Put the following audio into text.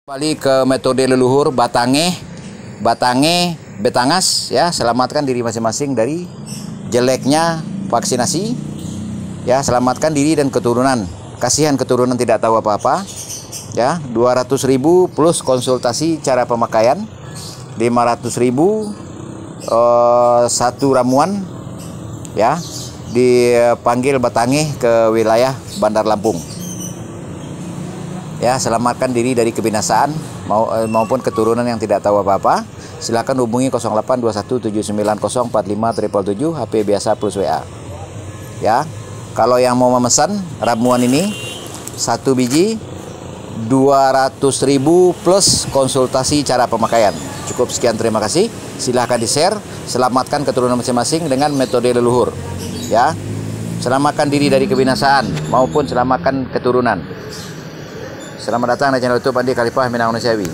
Kembali ke metode leluhur Batange, Betangas ya, selamatkan diri masing-masing dari jeleknya vaksinasi. Ya, selamatkan diri dan keturunan. Kasihan keturunan tidak tahu apa-apa. Ya, 200.000 plus konsultasi cara pemakaian. 500.000 satu ramuan ya, dipanggil Batange ke wilayah Bandar Lampung. Ya, selamatkan diri dari kebinasaan maupun keturunan yang tidak tahu apa-apa. Silakan hubungi 082179045777 HP biasa plus WA. Ya. Kalau yang mau memesan ramuan ini 1 biji 200.000 plus konsultasi cara pemakaian. Cukup sekian, terima kasih. Silahkan di-share. Selamatkan keturunan masing-masing dengan metode leluhur. Ya. Selamatkan diri dari kebinasaan maupun selamatkan keturunan. Selamat datang di channel YouTube Andi Khalifah Minang Manusiawi.